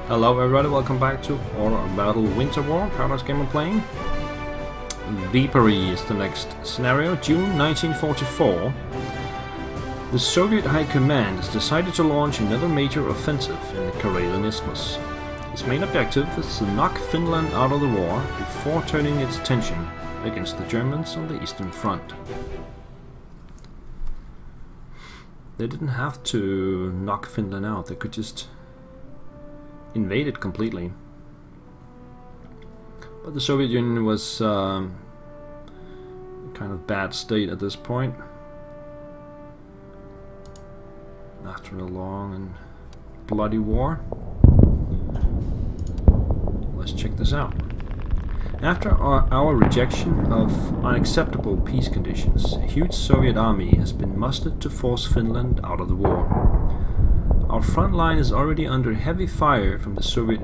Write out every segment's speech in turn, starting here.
Hello everybody, welcome back to Outnumbered Winter War, Paradise game I'm playing. Viipuri is the next scenario. June 1944. The Soviet High Command has decided to launch another major offensive in the Karelian Isthmus. Its main objective is to knock Finland out of the war before turning its attention against the Germans on the Eastern Front. They didn't have to knock Finland out, they could just invade it completely. But the Soviet Union was kind of bad state at this point. After a long and bloody war. Let's check this out. After our rejection of unacceptable peace conditions, a huge Soviet army has been mustered to force Finland out of the war. Our front line is already under heavy fire from the Soviet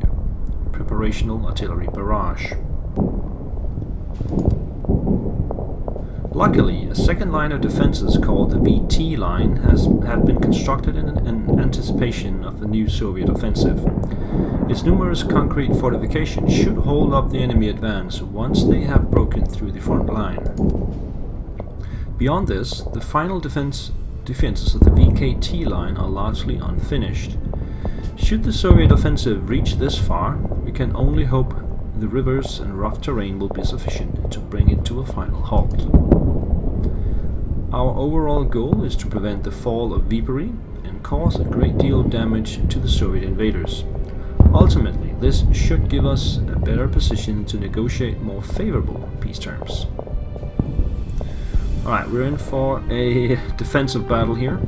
preparational artillery barrage. Luckily, a second line of defenses called the VT line had been constructed in anticipation of the new Soviet offensive. Its numerous concrete fortifications should hold up the enemy advance once they have broken through the front line. Beyond this, the final defenses of the VKT line are largely unfinished. Should the Soviet offensive reach this far, we can only hope the rivers and rough terrain will be sufficient to bring it to a final halt. Our overall goal is to prevent the fall of Viipuri and cause a great deal of damage to the Soviet invaders. Ultimately, this should give us a better position to negotiate more favorable peace terms. Alright, we're in for a defensive battle here.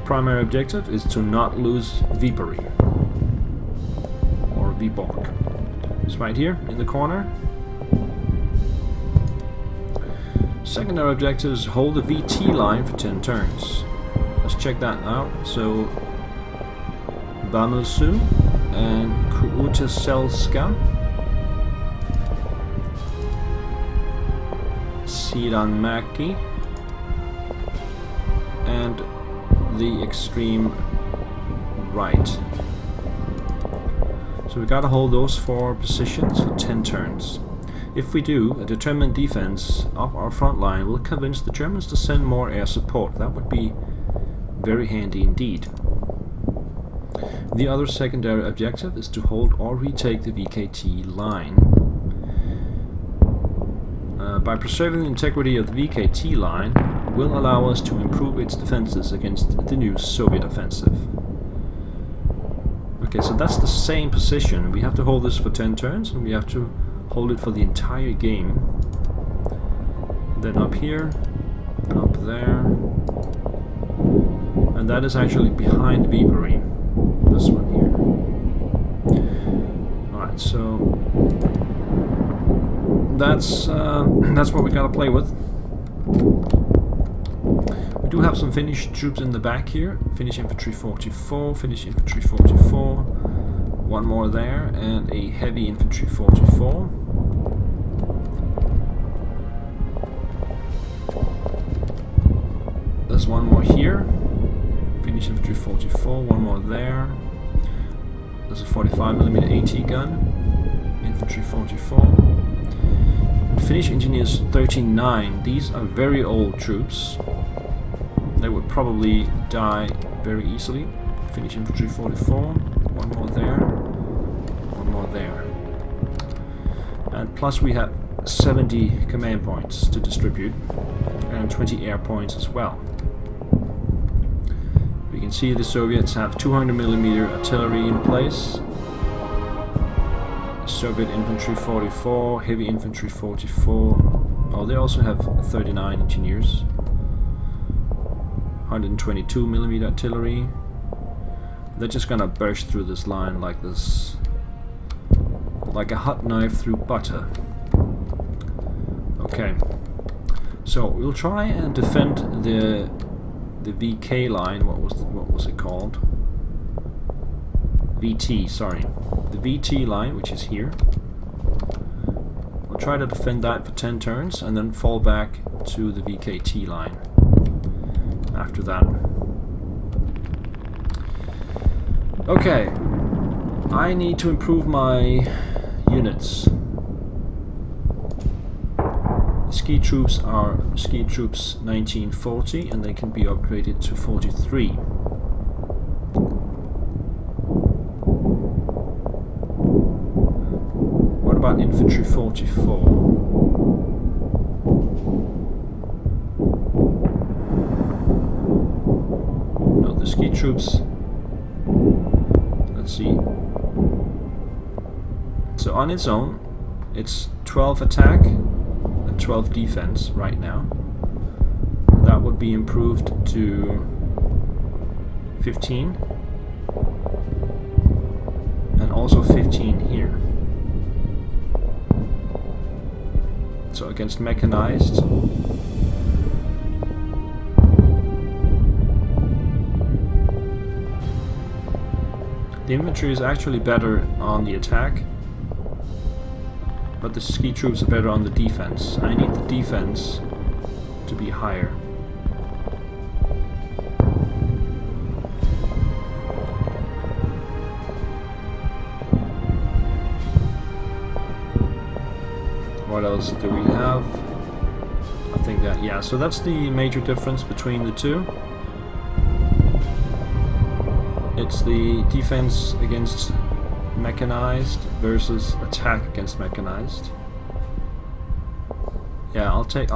Primary objective is to not lose Viipuri. Or Viborg. It's right here in the corner. Secondary objective is hold the VT line for 10 turns. Let's check that out. So, Vamelsu and Kuuteselska. Siranmäki and the extreme right. So we gotta hold those 4 positions for 10 turns. If we do, a determined defense of our front line will convince the Germans to send more air support. That would be very handy indeed. The other secondary objective is to hold or retake the VKT line. By preserving the integrity of the VKT line will allow us to improve its defenses against the new Soviet offensive. Okay, so that's the same position. We have to hold this for 10 turns and we have to hold it for the entire game. Then up here, up there, and that is actually behind Viipuri. This one here. Alright, so that's what we gotta play with. We do have some Finnish troops in the back here. Finnish infantry 44, Finnish infantry 44, one more there, and a heavy infantry 44. There's one more here. Finnish infantry 44, one more there. There's a 45mm AT gun. Infantry 44. Finnish engineers 39. These are very old troops. They would probably die very easily. Finnish infantry 44. One more there. One more there. And plus we have 70 command points to distribute. And 20 air points as well. We can see the Soviets have 200mm artillery in place. Soviet infantry 44, heavy infantry 44. Oh, they also have 39 engineers. 122mm artillery. They're just gonna burst through this line like this, like a hot knife through butter. Okay, so we'll try and defend the VK line. What was it called? VT, sorry. The VT line, which is here. We'll try to defend that for 10 turns and then fall back to the VKT line after that. Okay, I need to improve my units. Ski troops are ski troops 1940 and they can be upgraded to 43. What about infantry 44? No, the ski troops. Let's see. So on its own, it's 12 attack and 12 defense right now. That would be improved to 15 and also 15 here. So against mechanized, the infantry is actually better on the attack, but the ski troops are better on the defense. I need the defense to be higher. What else do we have? I think that, yeah, so that's the major difference between the two. It's the defense against mechanized versus attack against mechanized. Yeah, I'll take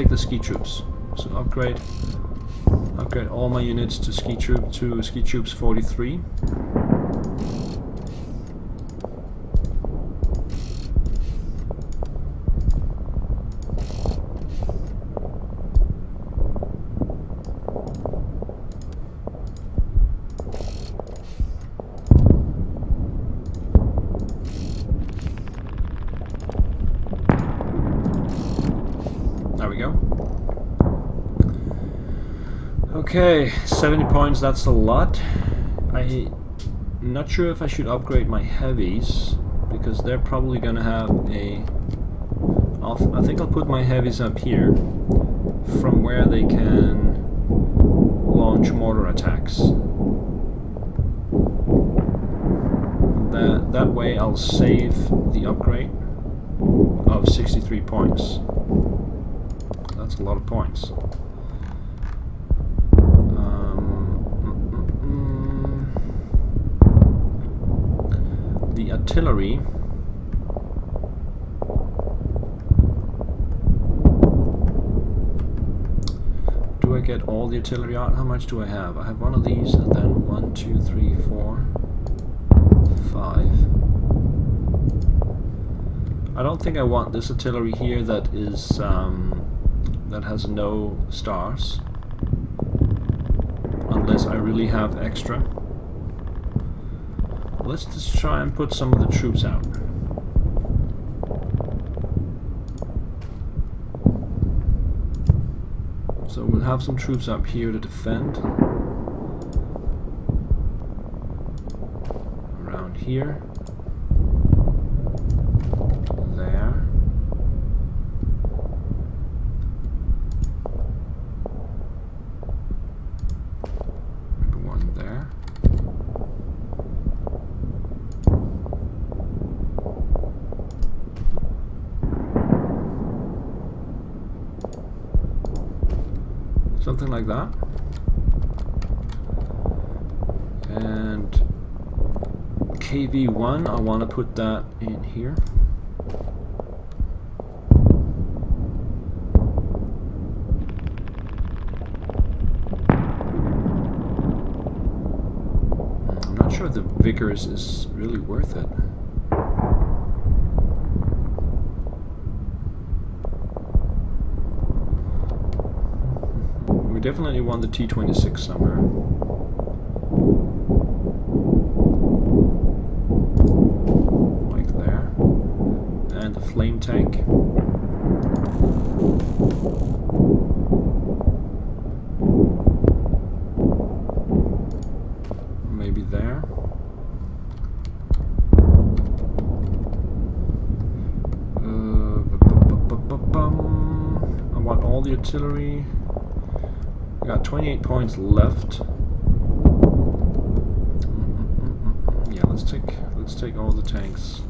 the ski troops. So upgrade all my units to ski troops 43. Okay, 70 points, that's a lot. I'm not sure if I should upgrade my heavies, because they're probably gonna have a... I think I'll put my heavies up here, from where they can launch mortar attacks. That way I'll save the upgrade of 63 points. That's a lot of points. The artillery, do I get all the artillery out? How much do I have? I have one of these, and then 1, 2, 3, 4, 5. I don't think I want this artillery here that is that has no stars, unless I really have extra. Let's just try and put some of the troops out. So we'll have some troops up here to defend. Around here. There. Maybe one there. Something like that. And KV1, I want to put that in here. I'm not sure if the Vickers is really worth it. We definitely want the T-26 somewhere. Like there. And the flame tank. Maybe there. I want all the artillery. I got 28 points left. take all the tanks.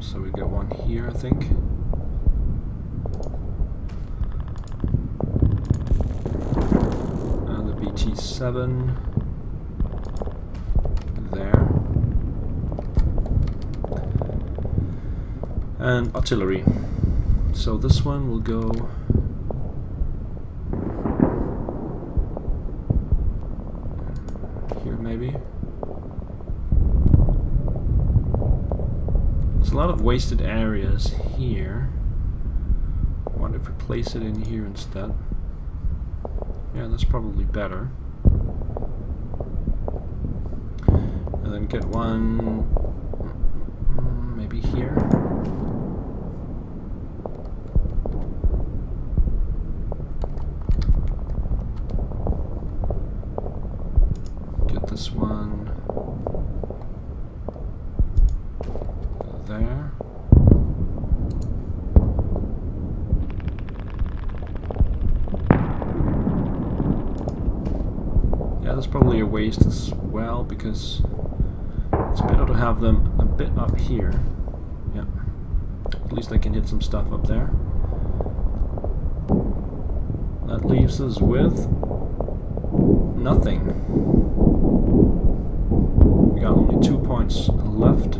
So we got one here, I think. And the BT-7 there. And artillery. So this one will go here maybe. There's a lot of wasted areas here. I wonder if we place it in here instead. Yeah, that's probably better. And then get one maybe here. Get this one there. Yeah, that's probably a waste as well, because it's better to have them a bit up here. Yeah, at least I can hit some stuff up there. That leaves us with nothing. We got only 2 points left.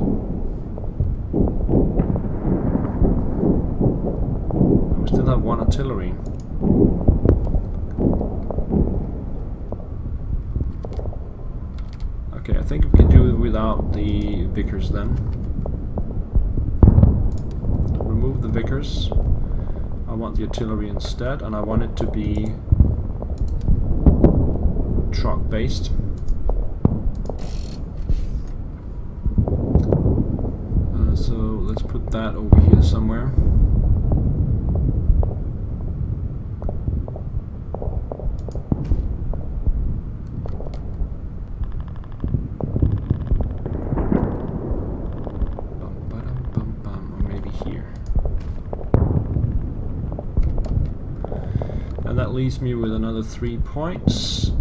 We still have one artillery. Okay, I think we can do it without the Vickers then. Remove the Vickers. I want the artillery instead, and I want it to be truck based. So let's put that over here somewhere. Or maybe here. And that leaves me with another 3 points.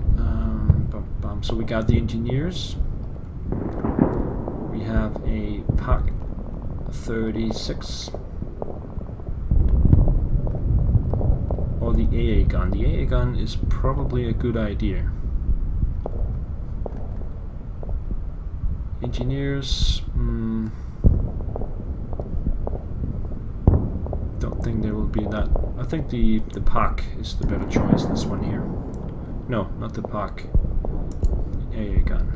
So we got the engineers. We have a Pak 36 or the AA gun. The AA gun is probably a good idea. Engineers, don't think there will be that. I think the Pak is the better choice, this one here. No, not the Pak. AA gun.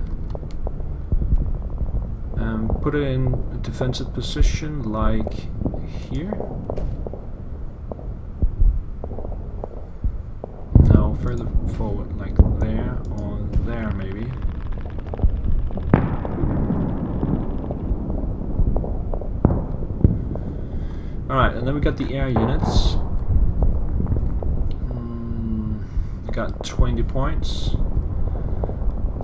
Put it in a defensive position like here. No, further forward like there or there maybe. Alright, and then we got the air units. We got 20 points.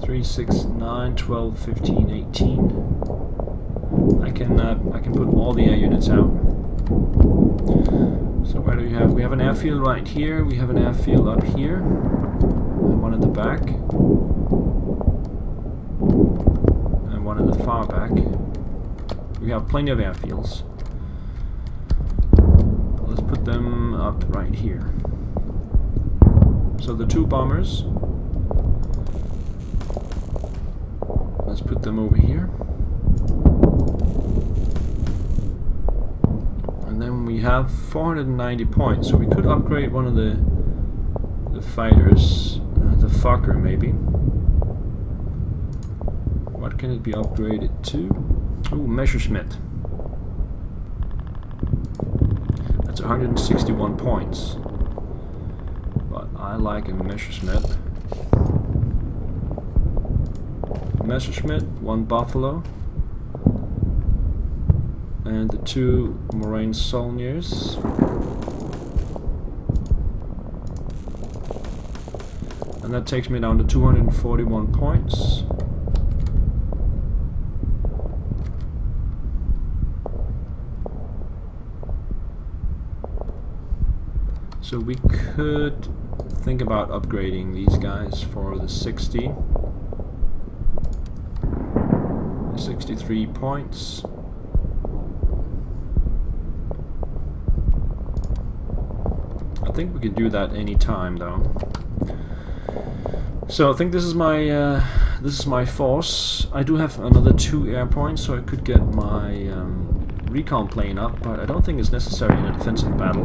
3, 6, 9, 12, 15, 18. I can put all the air units out. So where do we have? We have an airfield right here. We have an airfield up here, and one at the back, and one at the far back. We have plenty of airfields. Let's put them up right here. So the 2 bombers. Let's put them over here. And then we have 490 points, so we could upgrade one of the fighters, the Fokker maybe. What can it be upgraded to? Ooh, Messerschmitt. That's 161 points. But I like a Messerschmitt. Messerschmitt, 1 Buffalo, and the 2 Moraine Saulniers. And that takes me down to 241 points. So we could think about upgrading these guys for the 60. 63 points. I think we could do that anytime though. So I think this is my force. I do have another 2 air points, so I could get my recon plane up, but I don't think it's necessary in a defensive battle,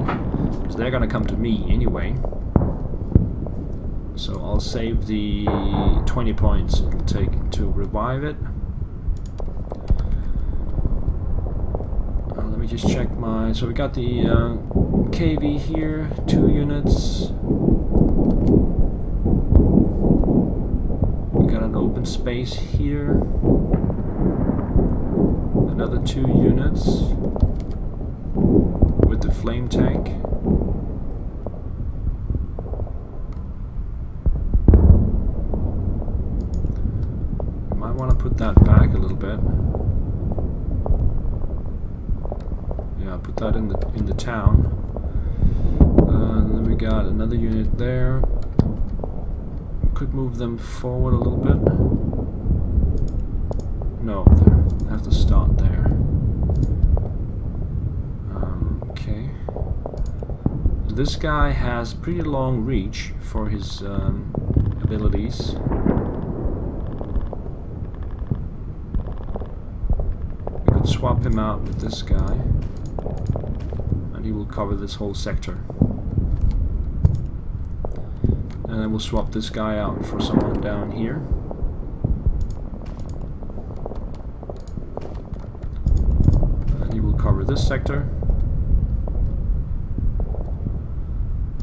because they're gonna come to me anyway. So I'll save the 20 points it'll take to revive it. Let me just check my... So we got the KV here, 2 units. We got an open space here. Another 2 units with the flame tank. You might want to put that back a little bit. Yeah, put that in the town. And then we got another unit there. Could move them forward a little bit. No, they have to start there. Okay. This guy has pretty long reach for his abilities. We could swap him out with this guy, and he will cover this whole sector. And then we'll swap this guy out for someone down here. And he will cover this sector.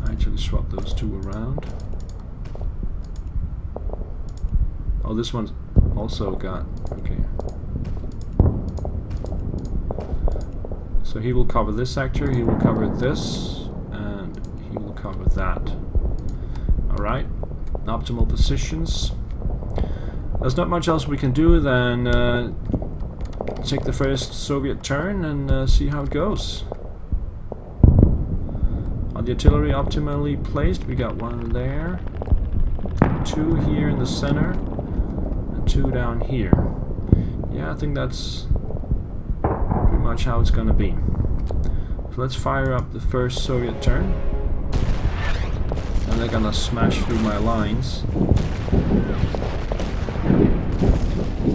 Actually swap those 2 around. Oh, this one's also got... okay. So he will cover this sector, he will cover this, and he will cover that. Alright, optimal positions. There's not much else we can do than take the first Soviet turn and see how it goes. Are the artillery optimally placed? We got 1 there, 2 here in the center, and 2 down here. Yeah, I think that's pretty much how it's gonna be. So let's fire up the first Soviet turn. And they're gonna smash through my lines.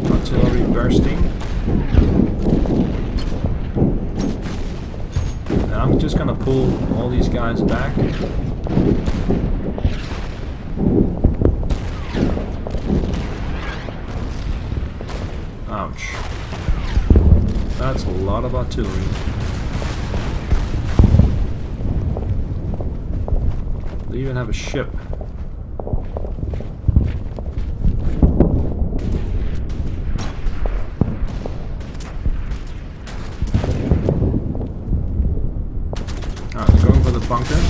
Artillery bursting. And I'm just gonna pull all these guys back. Ouch. That's a lot of artillery. They even have a ship. Alright, going for the bunker.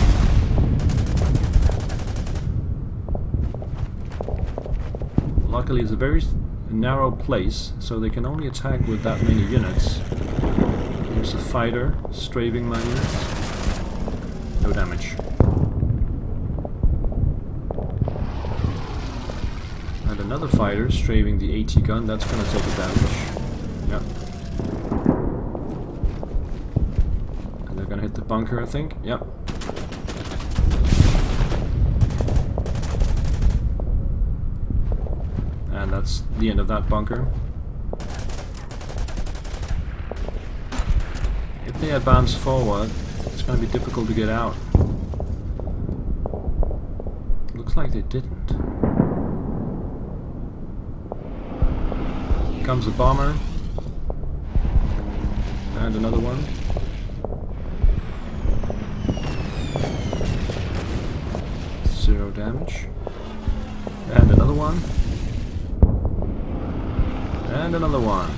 Luckily it's a very narrow place, so they can only attack with that many units. There's a fighter strafing my units. No damage. And another fighter strafing the AT gun, that's gonna take a damage. Yep. And they're gonna hit the bunker, I think. Yep. And that's the end of that bunker. If they advance forward, it's going to be difficult to get out. Looks like they didn't. Here comes a bomber. And another one. Zero damage. And another one. And another one.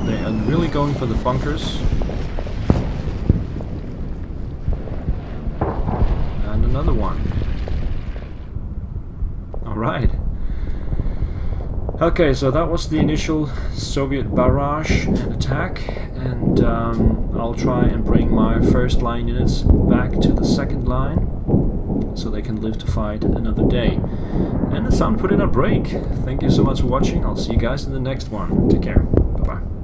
They are really going for the bunkers. And another one. Alright. Okay, so that was the initial Soviet barrage and attack, and I'll try and bring my first line units back to the second line so they can live to fight another day. And it's time to put in a break. Thank you so much for watching. I'll see you guys in the next one. Take care. Bye-bye.